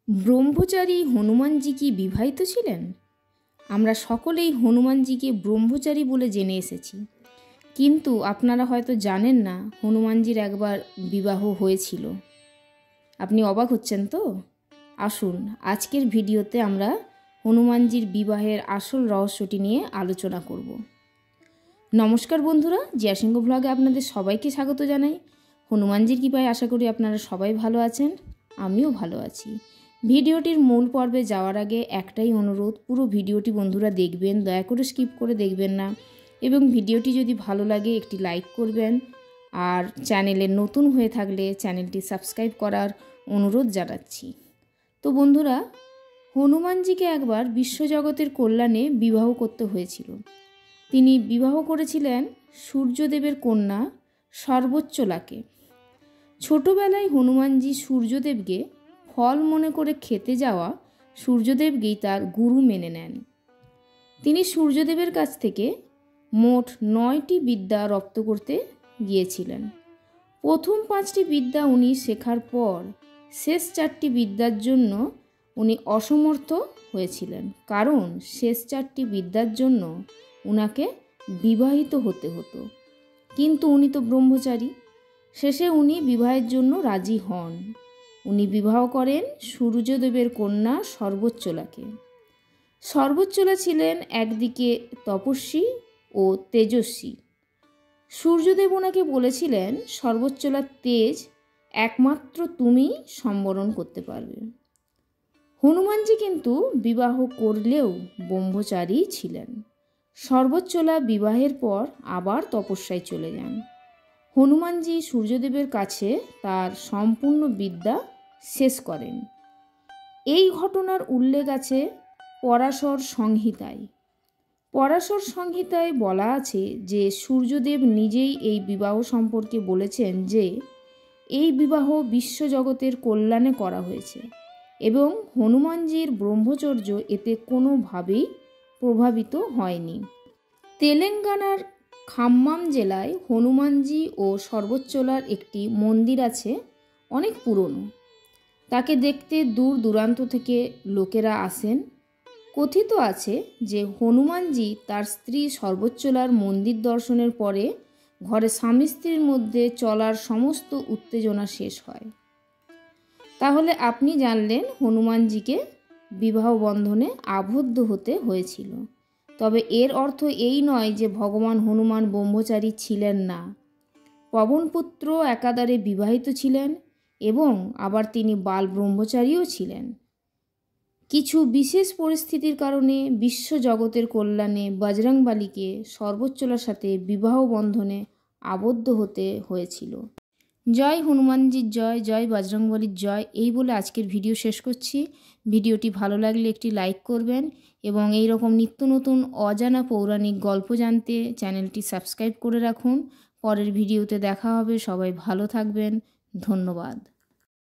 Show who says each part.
Speaker 1: ব্রহ্মচারী হনুমানজি কি বিবাহিত ছিলেন? আমরা সকলেই হনুমানজিকে ব্রহ্মচারী বলে জেনে এসেছি, কিন্তু আপনারা হয়তো জানেন না হনুমানজির একবার বিবাহ হয়েছিল। আপনি অবাক হচ্ছেন তো? আসুন আজকের ভিডিওতে আমরা হনুমানজির বিবাহের আসল রহস্যটি নিয়ে আলোচনা করব। নমস্কার বন্ধুরা, জিয়া সিংহ ব্লগে আপনাদের সবাইকে স্বাগত জানাই। হনুমানজির কৃপায় আশা করি আপনারা সবাই ভালো আছেন, আমিও ভালো আছি। ভিডিওটির মূল পর্বে যাওয়ার আগে একটাই অনুরোধ, পুরো ভিডিওটি বন্ধুরা দেখবেন, দয়া করে স্কিপ করে দেখবেন না, এবং ভিডিওটি যদি ভালো লাগে একটি লাইক করবেন, আর চ্যানেলে নতুন হয়ে থাকলে চ্যানেলটি সাবস্ক্রাইব করার অনুরোধ জানাচ্ছি। তো বন্ধুরা, হনুমানজিকে একবার বিশ্বজগতের কল্যাণে বিবাহ করতে হয়েছিল। তিনি বিবাহ করেছিলেন সূর্যদেবের কন্যা সর্বোচ্চলাকে। ছোটবেলায় হনুমানজি সূর্যদেবকে ফল মনে করে খেতে যাওয়া সূর্যদেবকেই তার গুরু মেনে নেন। তিনি সূর্যদেবের কাছ থেকে মোট 9টি বিদ্যা রপ্ত করতে গিয়েছিলেন। প্রথম 5টি বিদ্যা উনি শেখার পর শেষ 4টি বিদ্যার জন্য উনি অসমর্থ হয়েছিলেন, কারণ শেষ 4টি বিদ্যার জন্য উনাকে বিবাহিত হতে হতো। কিন্তু উনি তো ব্রহ্মচারী। শেষে উনি বিবাহের জন্য রাজি হন। উনি বিবাহ করেন সূর্যদেবের কন্যা সর্বোচ্চলাকে। সর্বোচ্চলা ছিলেন একদিকে তপস্বী ও তেজস্বী। সূর্যদেব ওনাকে বলেছিলেন, সর্বোচ্চলার তেজ একমাত্র তুমি সম্বরণ করতে পারবে। হনুমানজি কিন্তু বিবাহ করলেও ব্রহ্মচারী ছিলেন। সর্বোচ্চলা বিবাহের পর আবার তপস্যায় চলে যান। হনুমানজি সূর্যদেবের কাছে তার সম্পূর্ণ বিদ্যা শেষ করেন। এই ঘটনার উল্লেখ আছে পরাশর সংহিতায়। পরাশর সংহিতায় বলা আছে যে সূর্যদেব নিজেই এই বিবাহ সম্পর্কে বলেছেন যে এই বিবাহ বিশ্বজগতের কল্যাণে করা হয়েছে, এবং হনুমানজির ব্রহ্মচর্য এতে কোনোভাবেই প্রভাবিত হয়নি। তেলেঙ্গানার খাম্মাম জেলায় হনুমানজি ও সর্বোচ্চলার একটি মন্দির আছে, অনেক পুরনো। তাকে দেখতে দূর দূরান্ত থেকে লোকেরা আসেন। কথিত আছে যে হনুমানজি তার স্ত্রী সর্বোচ্চলার মন্দির দর্শনের পরে ঘরে স্বামী স্ত্রীর মধ্যে চলার সমস্ত উত্তেজনা শেষ হয়। তাহলে আপনি জানলেন হনুমানজিকে বিবাহ বন্ধনে আবদ্ধ হতে হয়েছিল। তবে এর অর্থ এই নয় যে ভগবান হনুমান ব্রহ্মচারী ছিলেন না। পবনপুত্র একাধারে বিবাহিত ছিলেন এবং আবার তিনি বাল ব্রহ্মচারীও ছিলেন। কিছু বিশেষ পরিস্থিতির কারণে বিশ্বজগতের কল্যাণে বজরংবলীকে সর্বোচ্চলার সাথে বিবাহ বন্ধনে আবদ্ধ হতে হয়েছিল। জয় হনুমানজির জয়, জয় বজরংবলীর জয়, এই বলে আজকের ভিডিও শেষ করছি। ভিডিওটি ভালো লাগলে একটি লাইক করবেন, এবং এই রকম নিত্য নতুন অজানা পৌরাণিক গল্প জানতে চ্যানেলটি সাবস্ক্রাইব করে রাখুন। পরের ভিডিওতে দেখা হবে। সবাই ভালো থাকবেন। ধন্যবাদ।